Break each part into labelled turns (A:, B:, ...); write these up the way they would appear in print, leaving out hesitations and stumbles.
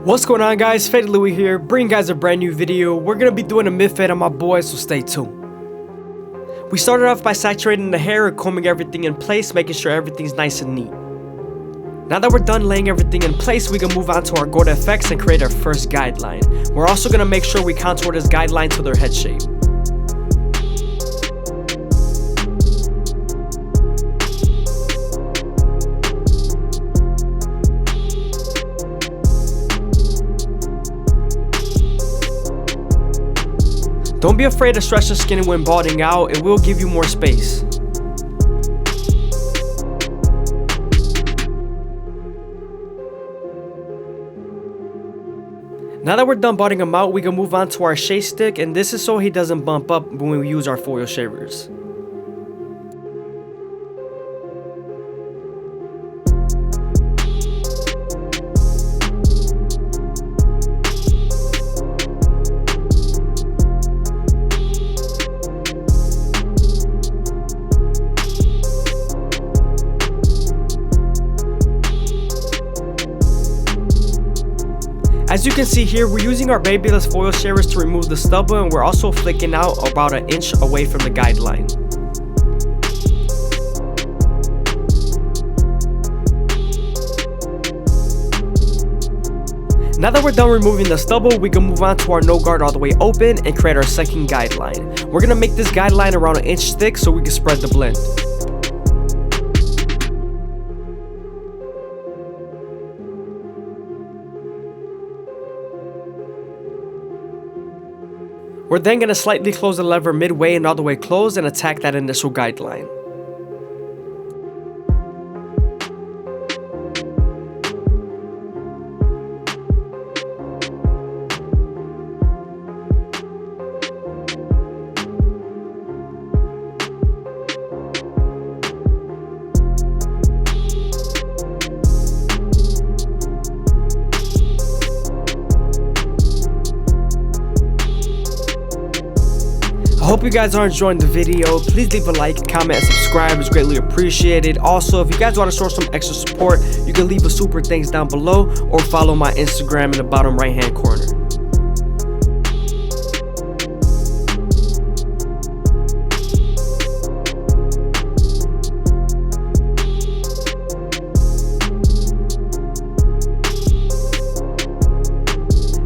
A: What's going on, guys? FadeitLuie here, bringing guys a brand new video. We're gonna be doing a mid-fade on my boy, so stay tuned. We started off by saturating the hair and combing everything in place, making sure everything's nice and neat. Now that we're done laying everything in place, we can move on to our gold effects and create our first guideline. We're also gonna make sure we contour this guideline to their head shape. Don't be afraid to stretch the skin when balding out, it will give you more space. Now that we're done balding him out, we can move on to our shave stick, and this is so he doesn't bump up when we use our foil shavers. As you can see here, we're using our babyless foil shavers to remove the stubble, and we're also flicking out about an inch away from the guideline. Now that we're done removing the stubble, we can move on to our no guard all the way open and create our second guideline. We're going to make this guideline around an inch thick so we can spread the blend. We're then going to slightly close the lever midway and all the way closed and attack that initial guideline. I hope you guys are enjoying the video. Please leave a like, comment, and subscribe. It's greatly appreciated. Also, if you guys want to show some extra support, you can leave a super thanks down below or follow my Instagram in the bottom right hand corner.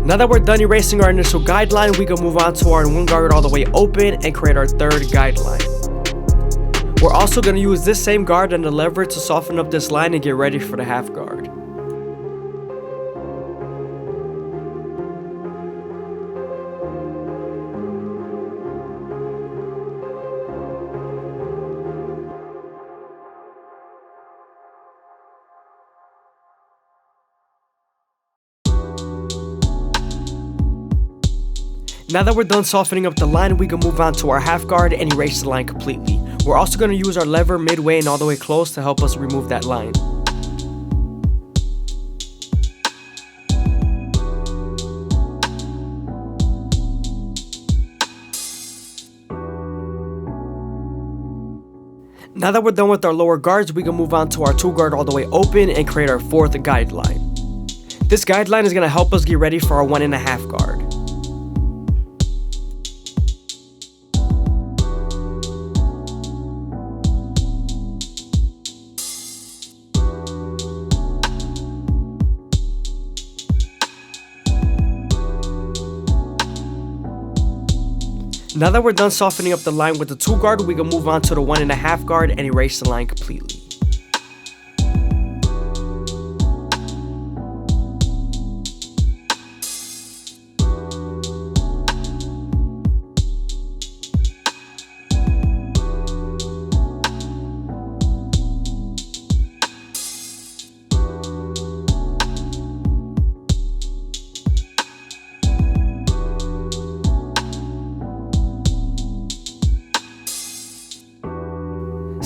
A: Now that we're done erasing our initial guideline, we can move on to our one guard all the way open and create our third guideline. We're also going to use this same guard and the lever to soften up this line and get ready for the half guard. Now that we're done softening up the line, we can move on to our half guard and erase the line completely. We're also going to use our lever midway and all the way close to help us remove that line. Now that we're done with our lower guards, we can move on to our two guard all the way open and create our fourth guideline. This guideline is going to help us get ready for our 1.5 guard. Now that we're done softening up the line with the 2 guard, we can move on to the 1.5 guard and erase the line completely.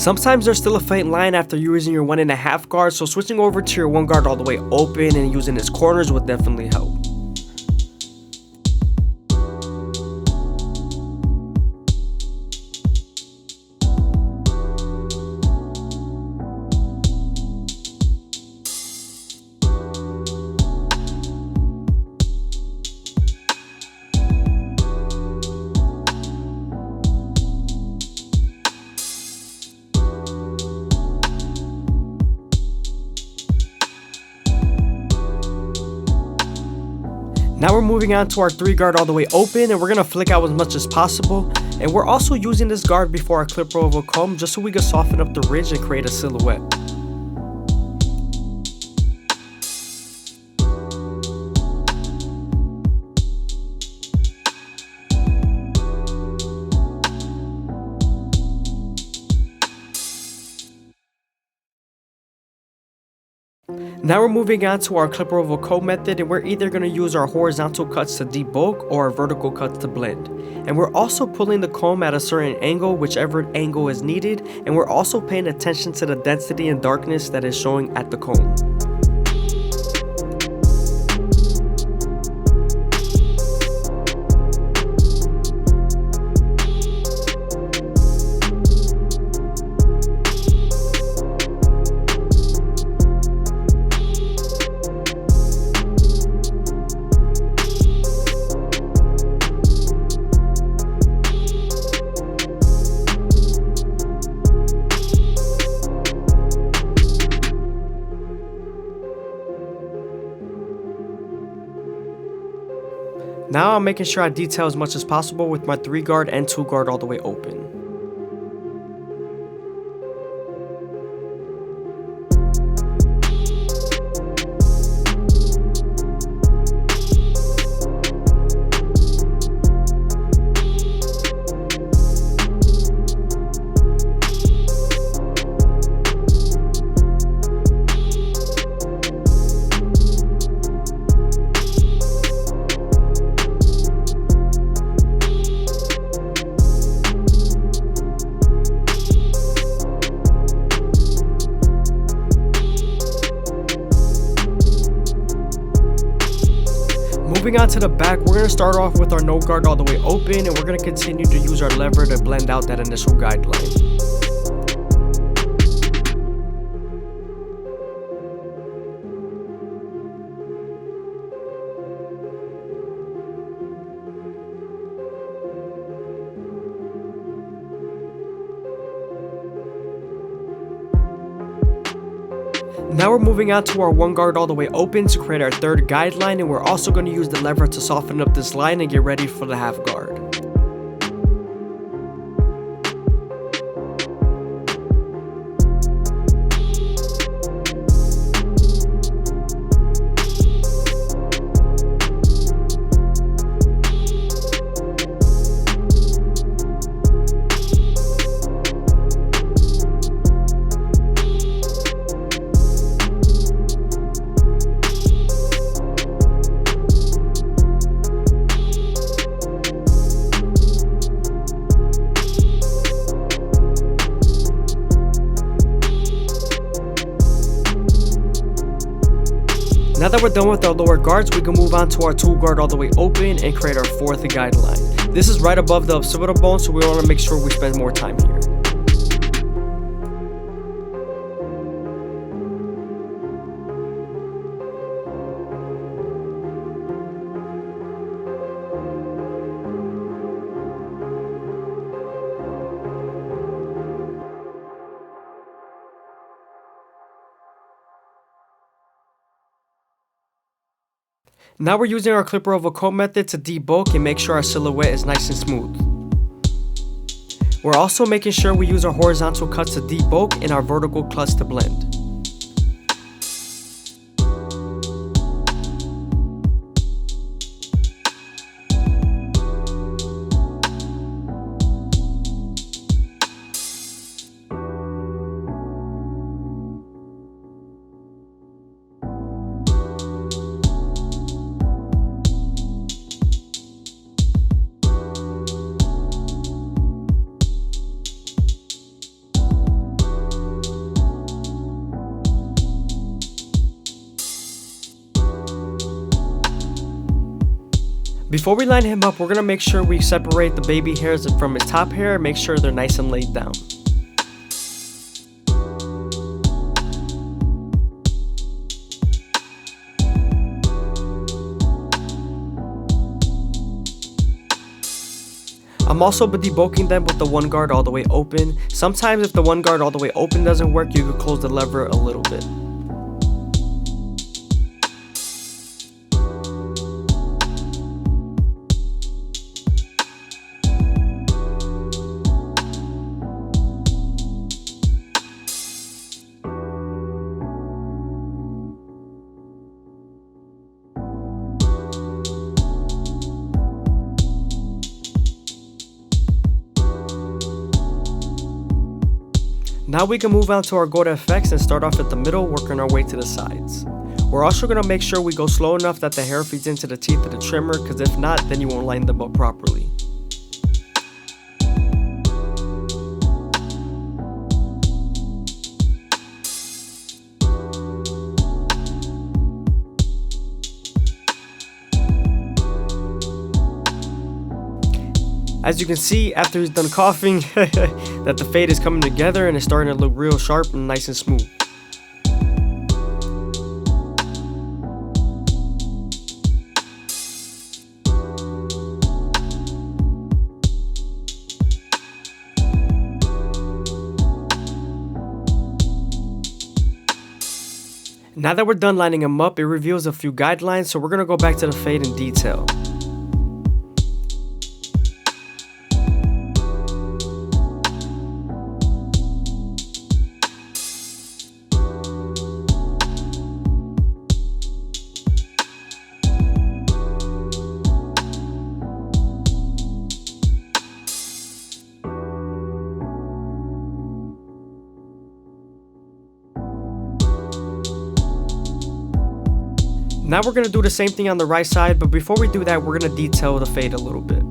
A: Sometimes there's still a faint line after using your 1.5 guard, so switching over to your 1 guard all the way open and using its corners would definitely help. Now we're moving on to our 3 guard all the way open, and we're going to flick out as much as possible. And we're also using this guard before our clipper over comb just so we can soften up the ridge and create a silhouette. Now we're moving on to our clipper over comb method, and we're either going to use our horizontal cuts to debulk or our vertical cuts to blend. And we're also pulling the comb at a certain angle, whichever angle is needed, and we're also paying attention to the density and darkness that is showing at the comb. Now I'm making sure I detail as much as possible with my 3 guard and 2 guard all the way open. Moving on to the back, we're going to start off with our no guard all the way open, and we're going to continue to use our lever to blend out that initial guideline. Now we're moving on to our 1 guard all the way open to create our 3rd guideline, and we're also going to use the lever to soften up this line and get ready for the half guard. Now that we're done with our lower guards, we can move on to our 2 guard all the way open and create our 4th guideline. This is right above the occipital bone, so we want to make sure we spend more time here. Now we're using our clipper over comb method to debulk and make sure our silhouette is nice and smooth. We're also making sure we use our horizontal cuts to debulk and our vertical cuts to blend. Before we line him up, we're going to make sure we separate the baby hairs from his top hair and make sure they're nice and laid down. I'm also debulking them with the 1 guard all the way open. Sometimes if the 1 guard all the way open doesn't work, you can close the lever a little bit. Now we can move on to our go to effects and start off at the middle, working our way to the sides. We're also going to make sure we go slow enough that the hair feeds into the teeth of the trimmer, because if not, then you won't line them up properly. As you can see, after he's done coughing, that the fade is coming together and it's starting to look real sharp and nice and smooth. Now that we're done lining them up, it reveals a few guidelines, so we're going to go back to the fade in detail. Now we're going to do the same thing on the right side, but before we do that, we're going to detail the fade a little bit.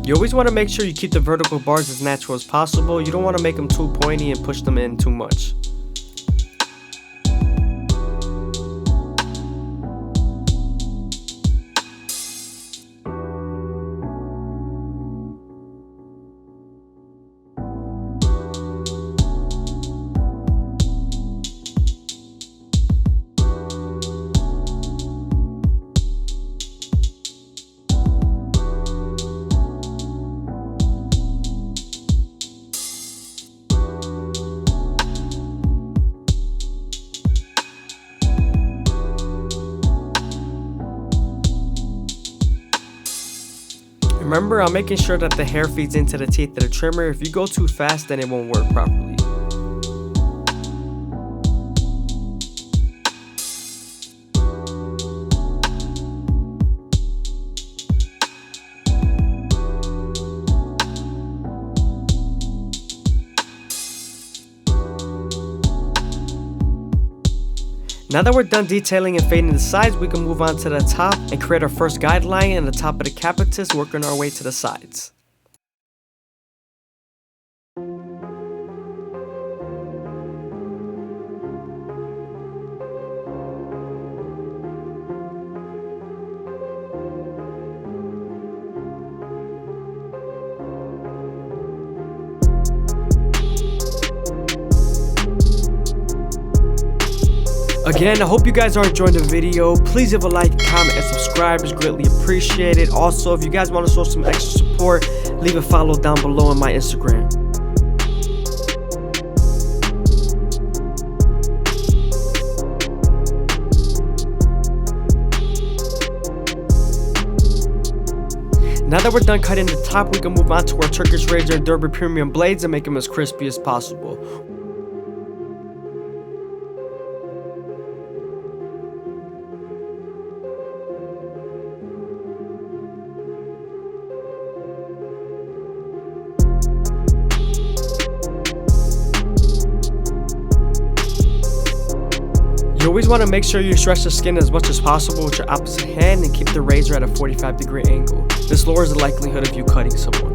A: You always want to make sure you keep the vertical bars as natural as possible. You don't want to make them too pointy and push them in too much. Remember, I'm making sure that the hair feeds into the teeth of the trimmer. If you go too fast, then it won't work properly. Now that we're done detailing and fading the sides, we can move on to the top and create our first guideline and the top of the capitus, working our way to the sides. Again, I hope you guys are enjoying the video. Please leave a like, comment, and subscribe. It's greatly appreciated. Also, if you guys want to show some extra support, leave a follow down below on my Instagram. Now that we're done cutting the top, we can move on to our Turkish Razor and Derby Premium blades and make them as crispy as possible. You always want to make sure you stretch the skin as much as possible with your opposite hand and keep the razor at a 45-degree angle. This lowers the likelihood of you cutting someone.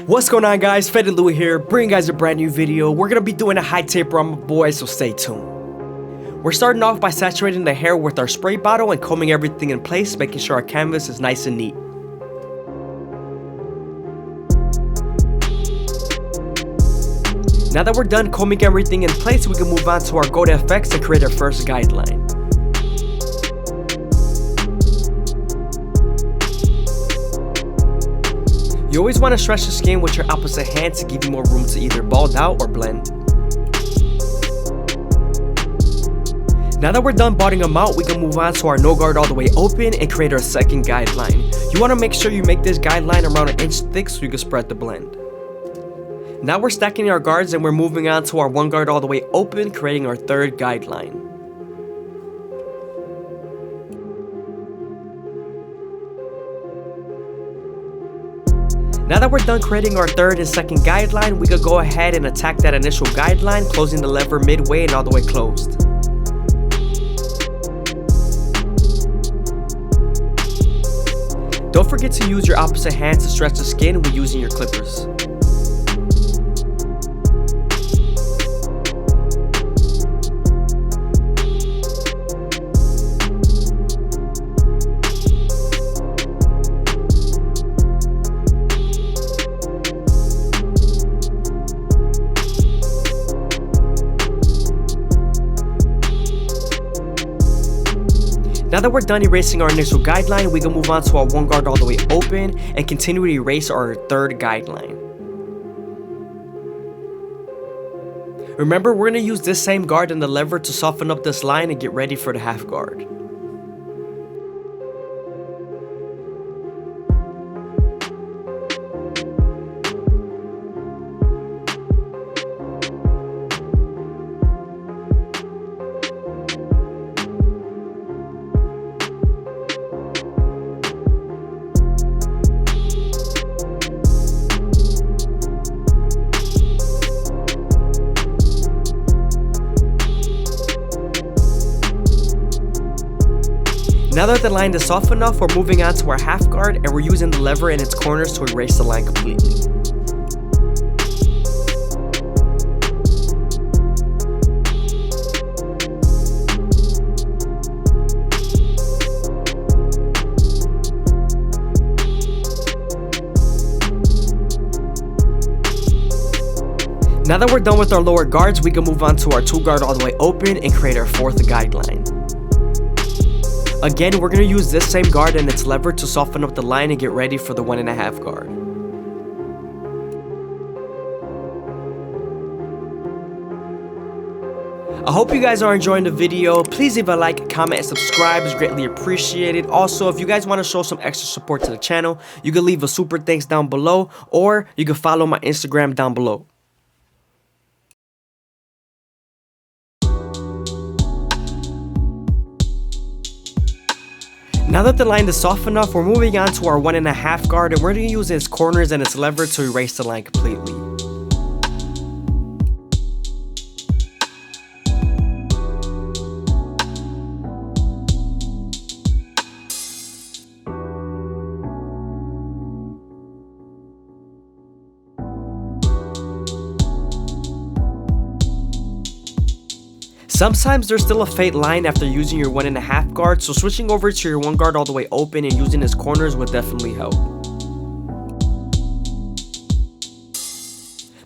A: What's going on, guys? FadeitLuie here, bringing you guys a brand new video. We're gonna be doing a high taper on my boy, so stay tuned. We're starting off by saturating the hair with our spray bottle and combing everything in place, making sure our canvas is nice and neat. Now that we're done combing everything in place, we can move on to our Go to Effects and create our first guideline. You always want to stretch the skin with your opposite hand to give you more room to either bald out or blend. Now that we're done balding them out, we can move on to our no guard all the way open and create our second guideline. You want to make sure you make this guideline around 1 inch thick so you can spread the blend. Now we're stacking our guards and we're moving on to our one guard all the way open, creating our third guideline. Now that we're done creating our third and second guideline, we could go ahead and attack that initial guideline, closing the lever midway and all the way closed. Don't forget to use your opposite hand to stretch the skin when using your clippers. Now that we're done erasing our initial guideline, we can move on to our one guard all the way open and continue to erase our third guideline. Remember, we're going to use this same guard and the lever to soften up this line and get ready for the half guard. Now that the line is soft enough, we're moving on to our half guard and we're using the lever in its corners to erase the line completely. Now that we're done with our lower guards, we can move on to our two guard all the way open and create our fourth guideline. Again, we're going to use this same guard and its lever to soften up the line and get ready for the 1.5 guard. I hope you guys are enjoying the video. Please leave a like, comment, and subscribe. It's greatly appreciated. Also, if you guys want to show some extra support to the channel, you can leave a super thanks down below, or you can follow my Instagram down below. Now that the line is soft enough, we're moving on to our 1.5 guard and we're going to use its corners and its lever to erase the line completely. Sometimes there's still a fade line after using your 1.5 guard, so switching over to your one guard all the way open and using its corners would definitely help.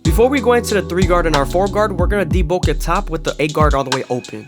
A: Before we go into the 3 guard and our 4 guard, we're going to debulk the top with the 8 guard all the way open.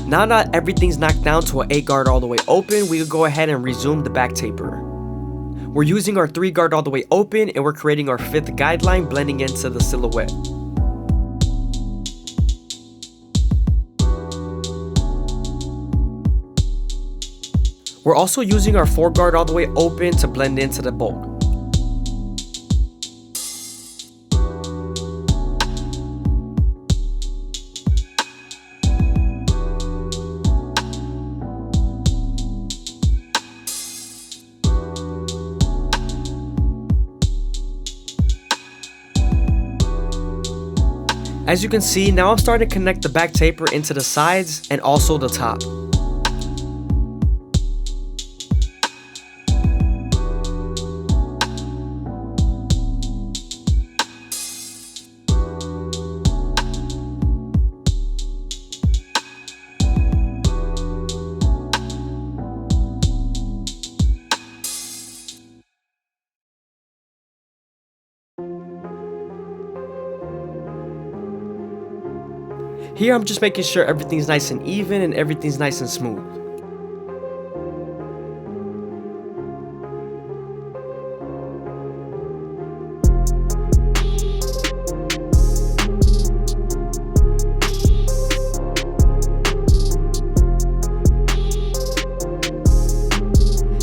A: Now that everything's knocked down to an 8 guard all the way open, we could go ahead and resume the back taper. We're using our 3 guard all the way open and we're creating our 5th guideline, blending into the silhouette. We're also using our 4 guard all the way open to blend into the bulk. As you can see, now I'm starting to connect the back taper into the sides and also the top. Here I'm just making sure everything's nice and even and everything's nice and smooth.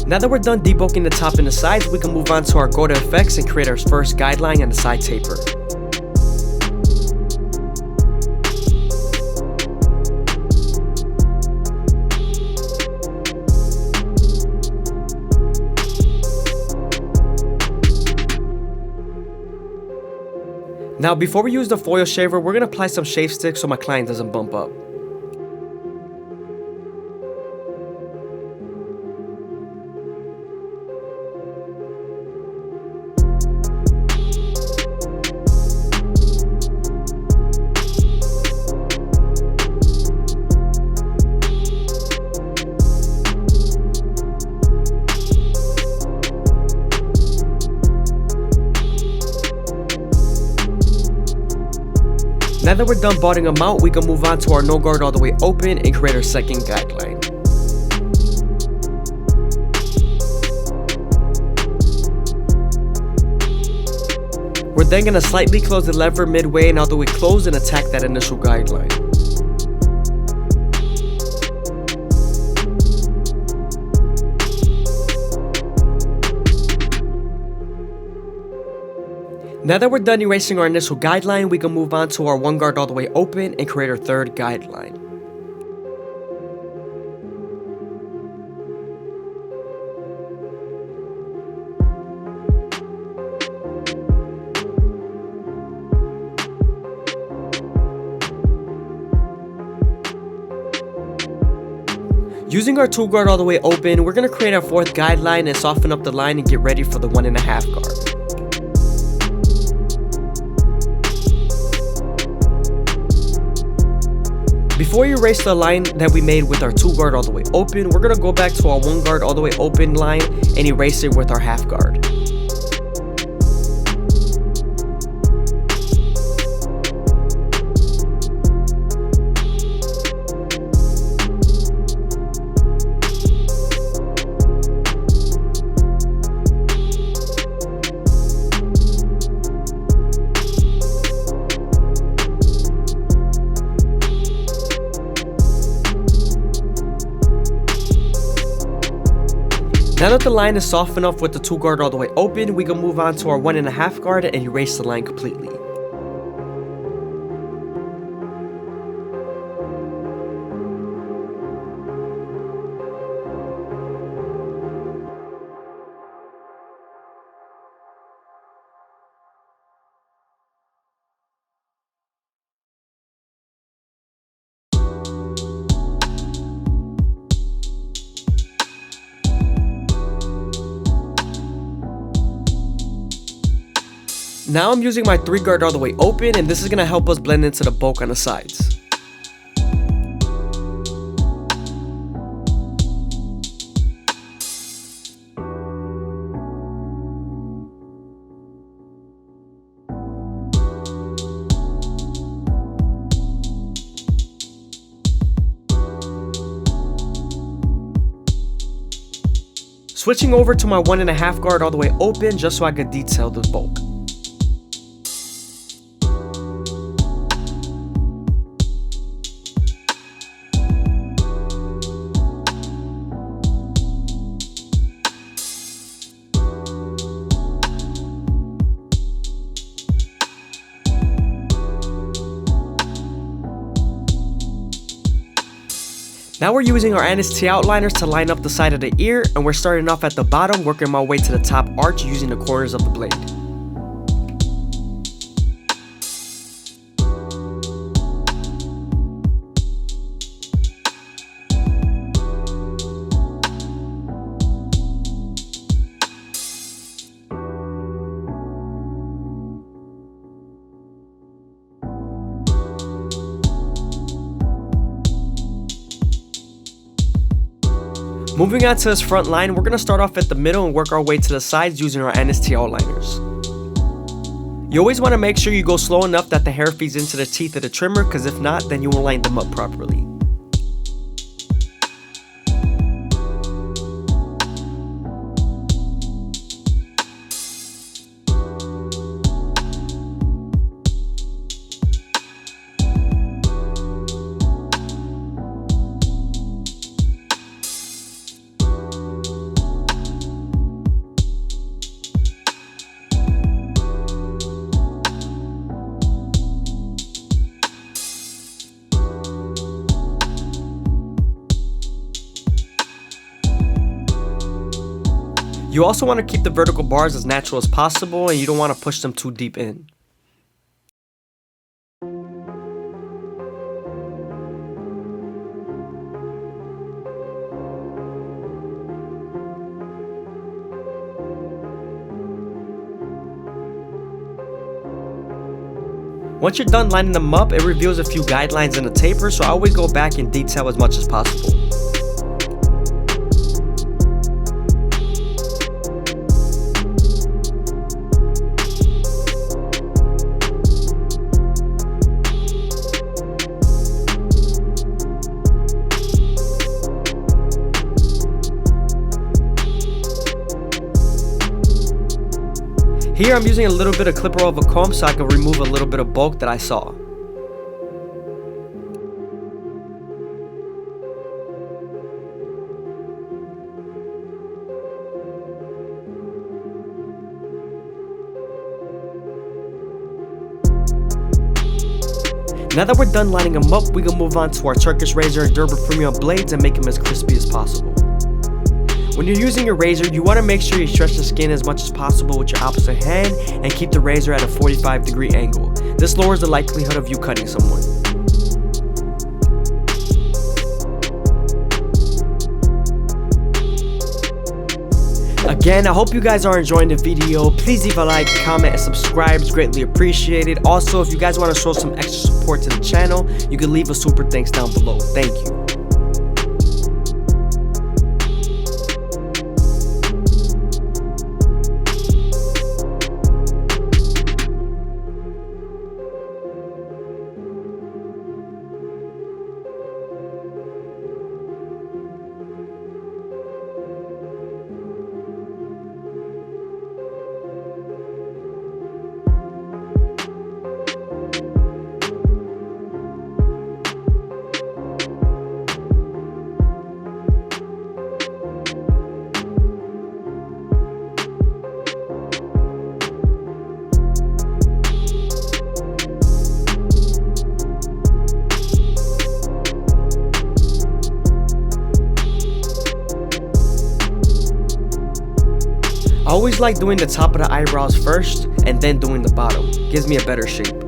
A: Now that we're done debulking the top and the sides, we can move on to our go-to effects and create our first guideline and the side taper. Now before we use the foil shaver, we're going to apply some shave stick so my client doesn't bump up. Now that we're done botting them out, we can move on to our no guard all the way open and create our second guideline. We're then going to slightly close the lever midway and all the way close and attack that initial guideline. Now that we're done erasing our initial guideline, we can move on to our 1 guard all the way open and create our third guideline. Using our 2 guard all the way open, we're going to create our fourth guideline and soften up the line and get ready for the 1.5 guard. Before you erase the line that we made with our 2 guard all the way open, we're going to go back to our 1 guard all the way open line and erase it with our half guard. Now that the line is soft enough with the 2 guard all the way open, we can move on to our 1.5 guard and erase the line completely. Now I'm using my 3 guard all the way open, and this is going to help us blend into the bulk on the sides. Switching over to my 1.5 guard all the way open just so I could detail the bulk. Now we're using our NST outliners to line up the side of the ear, and we're starting off at the bottom, working my way to the top arch using the corners of the blade. Moving on to this front line, we're going to start off at the middle and work our way to the sides using our NST outliners. You always want to make sure you go slow enough that the hair feeds into the teeth of the trimmer, because if not, then you won't line them up properly. You also want to keep the vertical bars as natural as possible, and you don't want to push them too deep in. Once you're done lining them up, it reveals a few guidelines in the taper, so I always go back and detail as much as possible. Here I'm using a little bit of clipper of a comb so I can remove a little bit of bulk that I saw. Now that we're done lining them up, we can move on to our Turkish razor and Gerber premium blades and make them as crispy as possible. When you're using your razor, you want to make sure you stretch the skin as much as possible with your opposite hand and keep the razor at a 45-degree angle. This lowers the likelihood of you cutting someone. Again, I hope you guys are enjoying the video. Please leave a like, comment, and subscribe. It's greatly appreciated. Also, if you guys want to show some extra support to the channel, you can leave a super thanks down below. Thank you. I always like doing the top of the eyebrows first and then doing the bottom. Gives me a better shape.